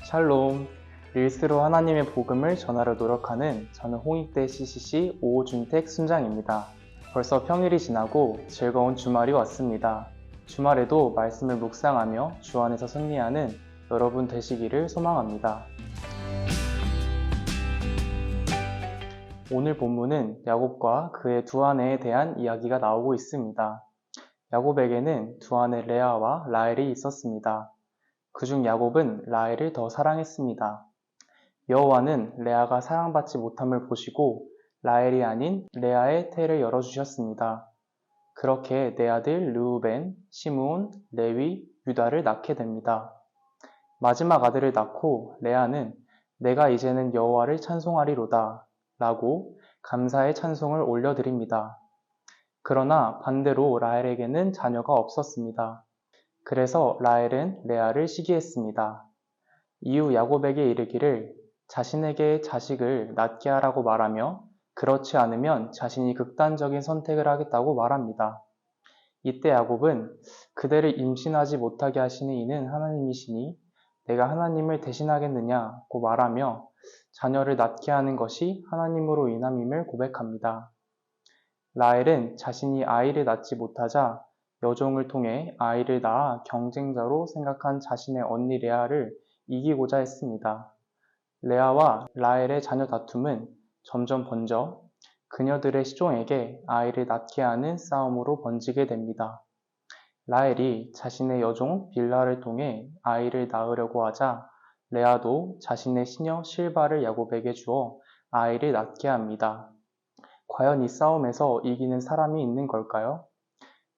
샬롬, 릴스로 하나님의 복음을 전하려 노력하는 저는 홍익대 CCC 오준택 순장입니다. 벌써 평일이 지나고 즐거운 주말이 왔습니다. 주말에도 말씀을 묵상하며 주 안에서 승리하는 여러분 되시기를 소망합니다. 오늘 본문은 야곱과 그의 두 아내에 대한 이야기가 나오고 있습니다. 야곱에게는 두 아내 레아와 라헬이 있었습니다. 그중 야곱은 라헬을 더 사랑했습니다. 여호와는 레아가 사랑받지 못함을 보시고 라헬이 아닌 레아의 태를 열어주셨습니다. 그렇게 네 아들 르우벤, 시므온, 레위, 유다를 낳게 됩니다. 마지막 아들을 낳고 레아는 내가 이제는 여호와를 찬송하리로다 라고 감사의 찬송을 올려드립니다. 그러나 반대로 라헬에게는 자녀가 없었습니다. 그래서 라헬은 레아를 시기했습니다. 이후 야곱에게 이르기를 자신에게 자식을 낳게 하라고 말하며 그렇지 않으면 자신이 극단적인 선택을 하겠다고 말합니다. 이때 야곱은 그대를 임신하지 못하게 하시는 이는 하나님이시니 내가 하나님을 대신하겠느냐고 말하며 자녀를 낳게 하는 것이 하나님으로 인함임을 고백합니다. 라헬은 자신이 아이를 낳지 못하자 여종을 통해 아이를 낳아 경쟁자로 생각한 자신의 언니 레아를 이기고자 했습니다. 레아와 라헬의 자녀 다툼은 점점 번져 그녀들의 시종에게 아이를 낳게 하는 싸움으로 번지게 됩니다. 라헬이 자신의 여종 빌라를 통해 아이를 낳으려고 하자 레아도 자신의 시녀 실바를 야곱에게 주어 아이를 낳게 합니다. 과연 이 싸움에서 이기는 사람이 있는 걸까요?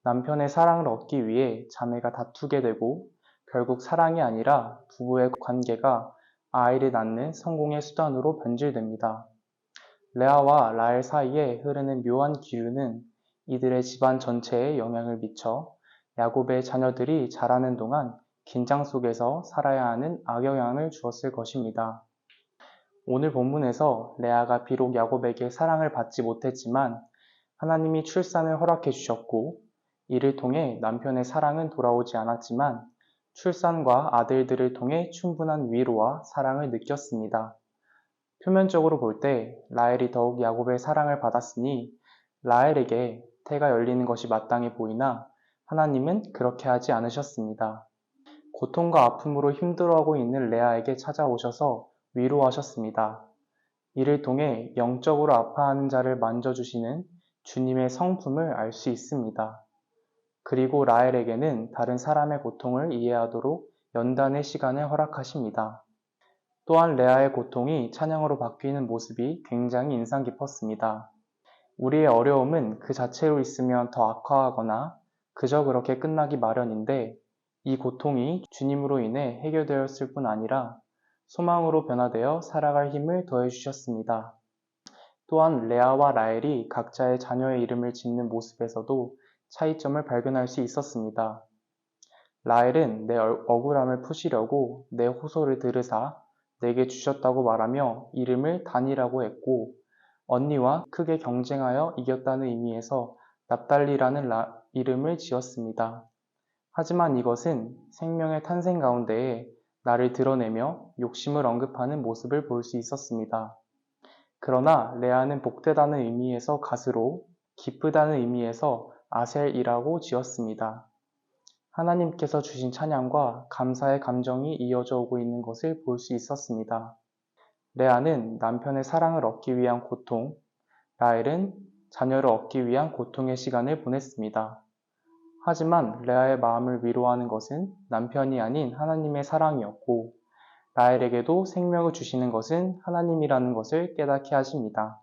남편의 사랑을 얻기 위해 자매가 다투게 되고 결국 사랑이 아니라 부부의 관계가 아이를 낳는 성공의 수단으로 변질됩니다. 레아와 라헬 사이에 흐르는 묘한 기류는 이들의 집안 전체에 영향을 미쳐 야곱의 자녀들이 자라는 동안 긴장 속에서 살아야 하는 악영향을 주었을 것입니다. 오늘 본문에서 레아가 비록 야곱에게 사랑을 받지 못했지만 하나님이 출산을 허락해 주셨고 이를 통해 남편의 사랑은 돌아오지 않았지만 출산과 아들들을 통해 충분한 위로와 사랑을 느꼈습니다. 표면적으로 볼 때 라헬이 더욱 야곱의 사랑을 받았으니 라헬에게 태가 열리는 것이 마땅해 보이나 하나님은 그렇게 하지 않으셨습니다. 고통과 아픔으로 힘들어하고 있는 레아에게 찾아오셔서 위로하셨습니다. 이를 통해 영적으로 아파하는 자를 만져주시는 주님의 성품을 알 수 있습니다. 그리고 라헬에게는 다른 사람의 고통을 이해하도록 연단의 시간을 허락하십니다. 또한 레아의 고통이 찬양으로 바뀌는 모습이 굉장히 인상 깊었습니다. 우리의 어려움은 그 자체로 있으면 더 악화하거나 그저 그렇게 끝나기 마련인데 이 고통이 주님으로 인해 해결되었을 뿐 아니라 소망으로 변화되어 살아갈 힘을 더해 주셨습니다. 또한 레아와 라헬이 각자의 자녀의 이름을 짓는 모습에서도 차이점을 발견할 수 있었습니다. 라헬은 내 억울함을 푸시려고 내 호소를 들으사 내게 주셨다고 말하며 이름을 단이라고 했고 언니와 크게 경쟁하여 이겼다는 의미에서 납달리라는 이름을 지었습니다. 하지만 이것은 생명의 탄생 가운데에 나를 드러내며 욕심을 언급하는 모습을 볼 수 있었습니다. 그러나 레아는 복되다는 의미에서 갓으로 기쁘다는 의미에서 아셀이라고 지었습니다. 하나님께서 주신 찬양과 감사의 감정이 이어져 오고 있는 것을 볼 수 있었습니다. 레아는 남편의 사랑을 얻기 위한 고통, 라헬은 자녀를 얻기 위한 고통의 시간을 보냈습니다. 하지만 레아의 마음을 위로하는 것은 남편이 아닌 하나님의 사랑이었고 라헬에게도 생명을 주시는 것은 하나님이라는 것을 깨닫게 하십니다.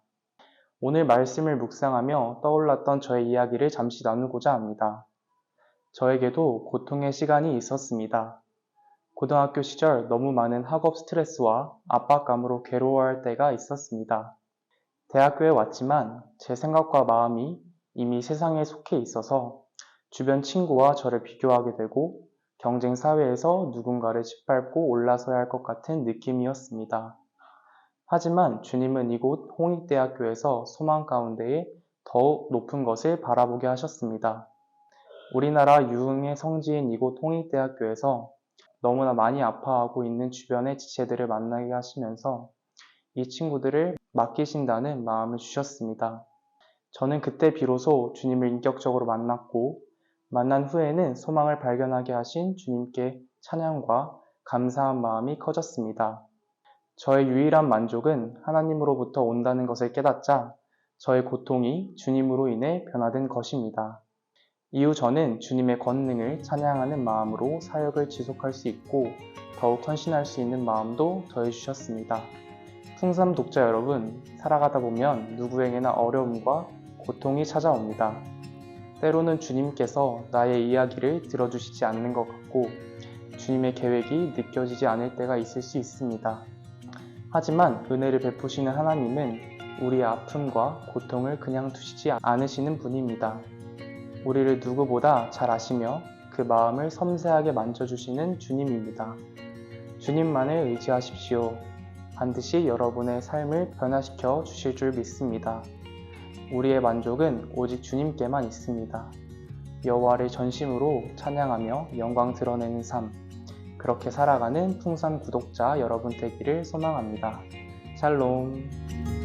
오늘 말씀을 묵상하며 떠올랐던 저의 이야기를 잠시 나누고자 합니다. 저에게도 고통의 시간이 있었습니다. 고등학교 시절 너무 많은 학업 스트레스와 압박감으로 괴로워할 때가 있었습니다. 대학교에 왔지만 제 생각과 마음이 이미 세상에 속해 있어서 주변 친구와 저를 비교하게 되고 경쟁 사회에서 누군가를 짓밟고 올라서야 할 것 같은 느낌이었습니다. 하지만 주님은 이곳 홍익대학교에서 소망 가운데에 더욱 높은 것을 바라보게 하셨습니다. 우리나라 유흥의 성지인 이곳 홍익대학교에서 너무나 많이 아파하고 있는 주변의 지체들을 만나게 하시면서 이 친구들을 맡기신다는 마음을 주셨습니다. 저는 그때 비로소 주님을 인격적으로 만났고 만난 후에는 소망을 발견하게 하신 주님께 찬양과 감사한 마음이 커졌습니다. 저의 유일한 만족은 하나님으로부터 온다는 것을 깨닫자 저의 고통이 주님으로 인해 변화된 것입니다. 이후 저는 주님의 권능을 찬양하는 마음으로 사역을 지속할 수 있고 더욱 헌신할 수 있는 마음도 더해주셨습니다. 풍삼 독자 여러분, 살아가다 보면 누구에게나 어려움과 고통이 찾아옵니다. 때로는 주님께서 나의 이야기를 들어주시지 않는 것 같고 주님의 계획이 느껴지지 않을 때가 있을 수 있습니다. 하지만 은혜를 베푸시는 하나님은 우리의 아픔과 고통을 그냥 두시지 않으시는 분입니다. 우리를 누구보다 잘 아시며 그 마음을 섬세하게 만져주시는 주님입니다. 주님만을 의지하십시오. 반드시 여러분의 삶을 변화시켜 주실 줄 믿습니다. 우리의 만족은 오직 주님께만 있습니다. 여호와를 전심으로 찬양하며 영광 드러내는 삶, 그렇게 살아가는 풍산 구독자 여러분 되기를 소망합니다. 샬롬.